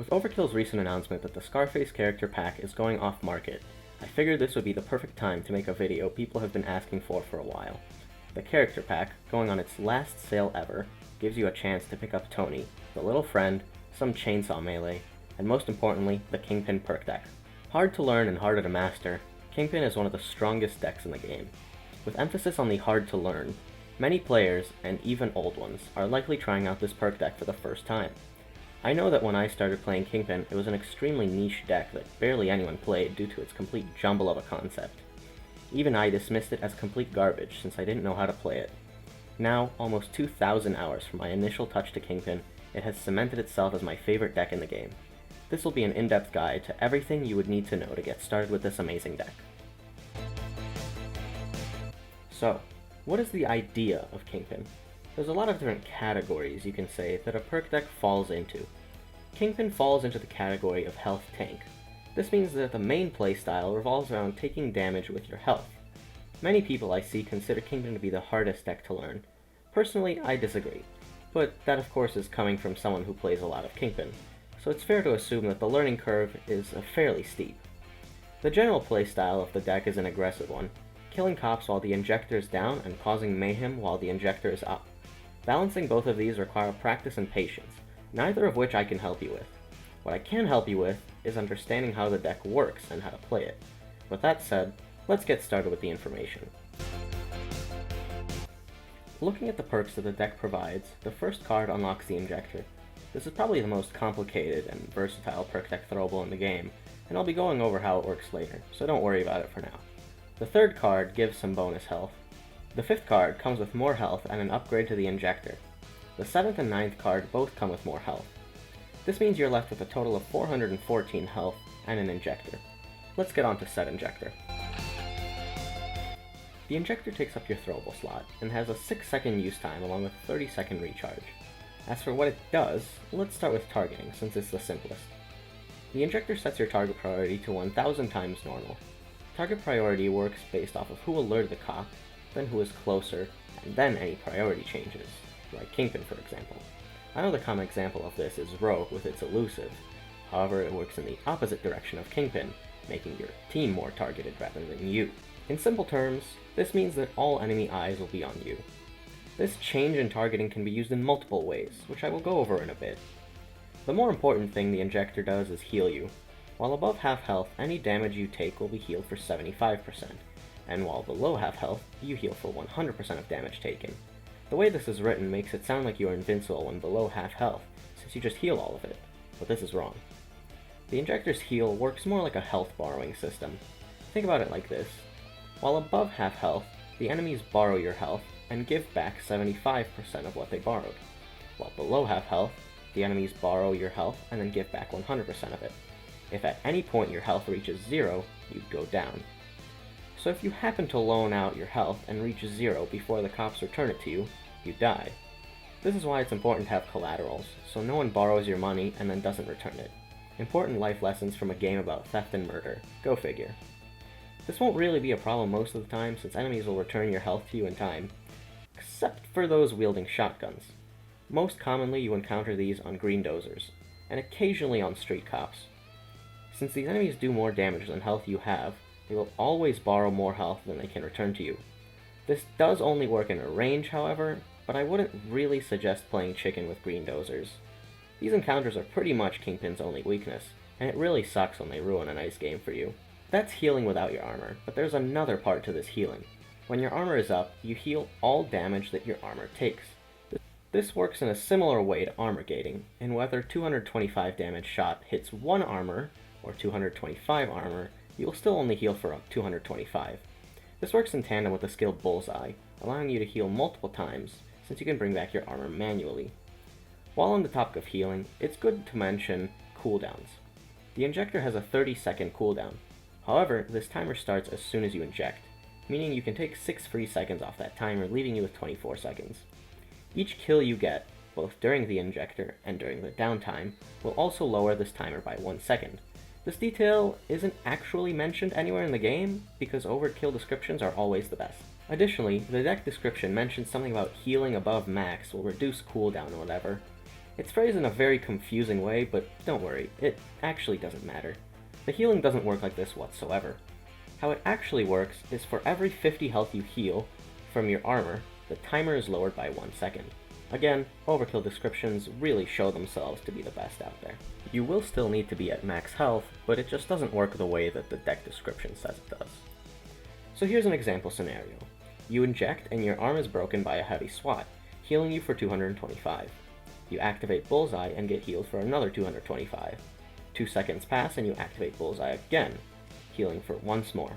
With Overkill's recent announcement that the Scarface character pack is going off market, I figured this would be the perfect time to make a video people have been asking for a while. The character pack, going on its last sale ever, gives you a chance to pick up Tony, the little friend, some chainsaw melee, and most importantly, the Kingpin perk deck. Hard to learn and harder to master, Kingpin is one of the strongest decks in the game. With emphasis on the hard to learn, many players, and even old ones, are likely trying out this perk deck for the first time. I know that when I started playing Kingpin, it was an extremely niche deck that barely anyone played due to its complete jumble of a concept. Even I dismissed it as complete garbage since I didn't know how to play it. Now, almost 2,000 hours from my initial touch to Kingpin, it has cemented itself as my favorite deck in the game. This will be an in-depth guide to everything you would need to know to get started with this amazing deck. So, what is the idea of Kingpin? There's a lot of different categories you can say that a perk deck falls into. Kingpin falls into the category of health tank. This means that the main playstyle revolves around taking damage with your health. Many people I see consider Kingpin to be the hardest deck to learn. Personally, I disagree, but that of course is coming from someone who plays a lot of Kingpin, so it's fair to assume that the learning curve is fairly steep. The general playstyle of the deck is an aggressive one, killing cops while the Injector is down and causing mayhem while the Injector is up. Balancing both of these require practice and patience, neither of which I can help you with. What I can help you with is understanding how the deck works and how to play it. With that said, let's get started with the information. Looking at the perks that the deck provides, the first card unlocks the Injector. This is probably the most complicated and versatile perk deck throwable in the game, and I'll be going over how it works later, so don't worry about it for now. The third card gives some bonus health. The fifth card comes with more health and an upgrade to the Injector. The seventh and ninth card both come with more health. This means you're left with a total of 414 health and an Injector. Let's get on to said Injector. The Injector takes up your throwable slot and has a 6-second use time along with a 30-second recharge. As for what it does, let's start with targeting since it's the simplest. The Injector sets your target priority to 1000 times normal. Target priority works based off of who alerted the cop, then who is closer, and then any priority changes, like Kingpin for example. I know the common example of this is Rogue with its elusive, however it works in the opposite direction of Kingpin, making your team more targeted rather than you. In simple terms, this means that all enemy eyes will be on you. This change in targeting can be used in multiple ways, which I will go over in a bit. The more important thing the Injector does is heal you. While above half health, any damage you take will be healed for 75%. And while below half health, you heal for 100% of damage taken. The way this is written makes it sound like you are invincible when below half health, since you just heal all of it, but this is wrong. The Injector's heal works more like a health borrowing system. Think about it like this. While above half health, the enemies borrow your health and give back 75% of what they borrowed. While below half health, the enemies borrow your health and then give back 100% of it. If at any point your health reaches 0, you go down. So if you happen to loan out your health and reach 0 before the cops return it to you, you die. This is why it's important to have collaterals, so no one borrows your money and then doesn't return it. Important life lessons from a game about theft and murder. Go figure. This won't really be a problem most of the time since enemies will return your health to you in time, except for those wielding shotguns. Most commonly you encounter these on green dozers, and occasionally on street cops. Since these enemies do more damage than health you have, they will always borrow more health than they can return to you. This does only work in a range, however, but I wouldn't really suggest playing chicken with green dozers. These encounters are pretty much Kingpin's only weakness, and it really sucks when they ruin a nice game for you. That's healing without your armor, but there's another part to this healing. When your armor is up, you heal all damage that your armor takes. This works in a similar way to armor gating, in whether 225 damage shot hits one armor, or 225 armor, you will still only heal for 225. This works in tandem with the skill Bullseye, allowing you to heal multiple times, since you can bring back your armor manually. While on the topic of healing, it's good to mention cooldowns. The Injector has a 30-second cooldown. However, this timer starts as soon as you inject, meaning you can take 6 free seconds off that timer, leaving you with 24 seconds. Each kill you get, both during the Injector and during the downtime, will also lower this timer by 1 second. This detail isn't actually mentioned anywhere in the game, because overkill descriptions are always the best. Additionally, the deck description mentions something about healing above max will reduce cooldown or whatever. It's phrased in a very confusing way, but don't worry, it actually doesn't matter. The healing doesn't work like this whatsoever. How it actually works is for every 50 health you heal from your armor, the timer is lowered by 1 second. Again, overkill descriptions really show themselves to be the best out there. You will still need to be at max health, but it just doesn't work the way that the deck description says it does. So here's an example scenario. You inject and your arm is broken by a heavy swat, healing you for 225. You activate Bullseye and get healed for another 225. 2 seconds pass and you activate Bullseye again, healing for once more.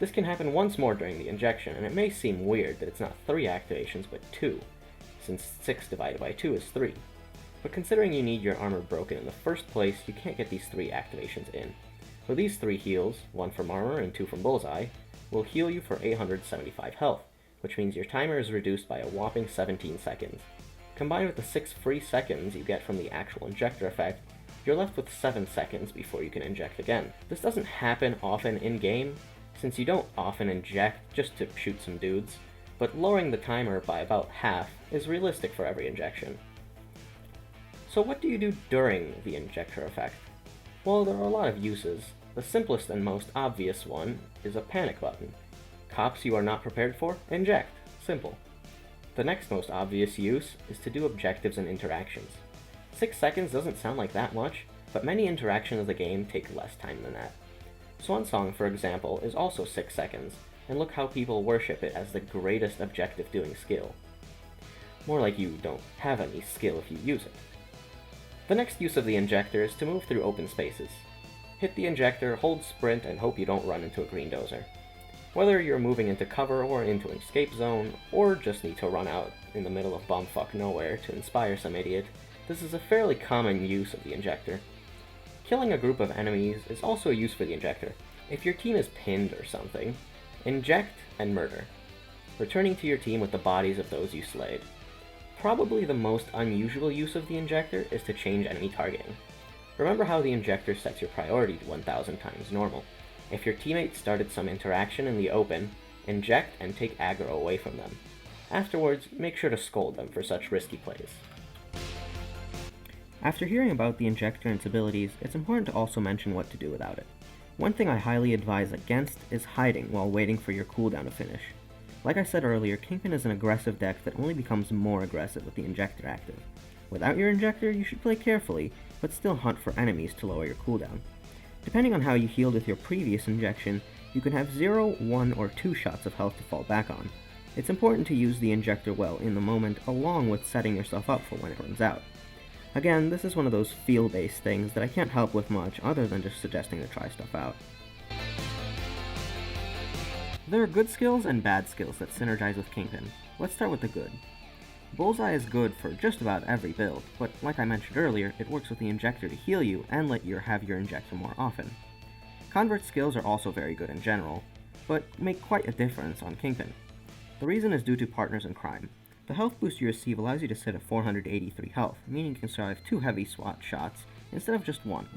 This can happen once more during the injection, and it may seem weird that it's not 3 activations but 2, since 6 divided by 2 is 3. But considering you need your armor broken in the first place, you can't get these 3 activations in. So these 3 heals, 1 from armor and 2 from Bullseye, will heal you for 875 health, which means your timer is reduced by a whopping 17 seconds. Combined with the 6 free seconds you get from the actual injector effect, you're left with 7 seconds before you can inject again. This doesn't happen often in-game, since you don't often inject just to shoot some dudes, but lowering the timer by about half is realistic for every injection. So what do you do during the injector effect? Well, there are a lot of uses. The simplest and most obvious one is a panic button. Cops you are not prepared for? Inject. Simple. The next most obvious use is to do objectives and interactions. 6 seconds doesn't sound like that much, but many interactions of the game take less time than that. Swan Song, for example, is also 6 seconds, and look how people worship it as the greatest objective doing skill. More like you don't have any skill if you use it. The next use of the injector is to move through open spaces. Hit the injector, hold sprint, and hope you don't run into a green dozer. Whether you're moving into cover or into an escape zone, or just need to run out in the middle of bumfuck nowhere to inspire some idiot, this is a fairly common use of the injector. Killing a group of enemies is also a use for the injector. If your team is pinned or something, inject and murder, returning to your team with the bodies of those you slayed. Probably the most unusual use of the injector is to change enemy targeting. Remember how the injector sets your priority to 1000 times normal. If your teammates started some interaction in the open, inject and take aggro away from them. Afterwards, make sure to scold them for such risky plays. After hearing about the injector and its abilities, it's important to also mention what to do without it. One thing I highly advise against is hiding while waiting for your cooldown to finish. Like I said earlier, Kingpin is an aggressive deck that only becomes more aggressive with the injector active. Without your injector, you should play carefully, but still hunt for enemies to lower your cooldown. Depending on how you healed with your previous injection, you can have 0, 1, or 2 shots of health to fall back on. It's important to use the injector well in the moment, along with setting yourself up for when it runs out. Again, this is one of those feel-based things that I can't help with much other than just suggesting to try stuff out. There are good skills and bad skills that synergize with Kingpin. Let's start with the good. Bullseye is good for just about every build, but like I mentioned earlier, it works with the injector to heal you and let you have your injector more often. Convert skills are also very good in general, but make quite a difference on Kingpin. The reason is due to partners in crime. The health boost you receive allows you to sit at 483 health, meaning you can survive 2 heavy SWAT shots instead of just 1.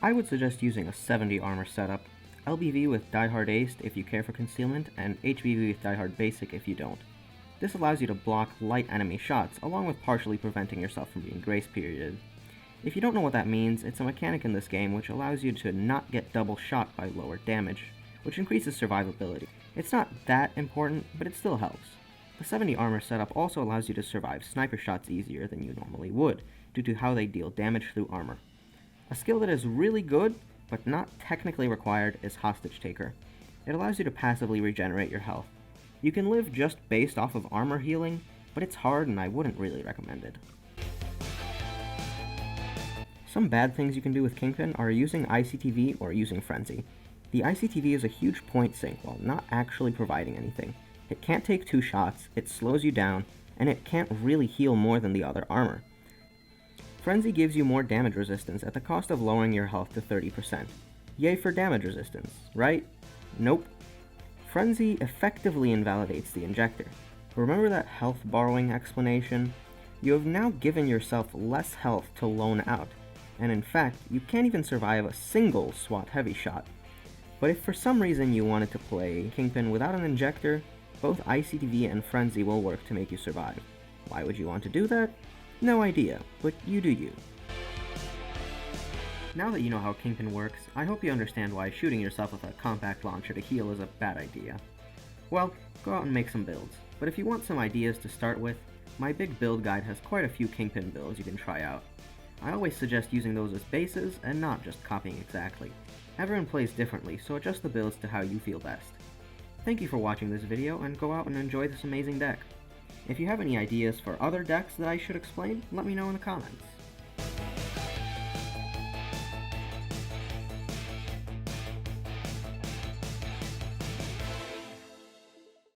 I would suggest using a 70 armor setup, LBV with Die Hard Aced if you care for concealment, and HBV with Die Hard Basic if you don't. This allows you to block light enemy shots, along with partially preventing yourself from being grace perioded. If you don't know what that means, it's a mechanic in this game which allows you to not get double shot by lower damage, which increases survivability. It's not that important, but it still helps. The 70 armor setup also allows you to survive sniper shots easier than you normally would, due to how they deal damage through armor. A skill that is really good, but not technically required, is Hostage Taker. It allows you to passively regenerate your health. You can live just based off of armor healing, but it's hard and I wouldn't really recommend it. Some bad things you can do with Kingpin are using ICTV or using Frenzy. The ICTV is a huge point sink while not actually providing anything. It can't take 2 shots, it slows you down, and it can't really heal more than the other armor. Frenzy gives you more damage resistance at the cost of lowering your health to 30%. Yay for damage resistance, right? Nope. Frenzy effectively invalidates the injector. Remember that health borrowing explanation? You have now given yourself less health to loan out, and in fact, you can't even survive a single SWAT heavy shot. But if for some reason you wanted to play Kingpin without an injector, both ICTV and Frenzy will work to make you survive. Why would you want to do that? No idea, but you do you. Now that you know how Kingpin works, I hope you understand why shooting yourself with a compact launcher to heal is a bad idea. Well, go out and make some builds, but if you want some ideas to start with, my big build guide has quite a few Kingpin builds you can try out. I always suggest using those as bases and not just copying exactly. Everyone plays differently, so adjust the builds to how you feel best. Thank you for watching this video, and go out and enjoy this amazing deck. If you have any ideas for other decks that I should explain, let me know in the comments.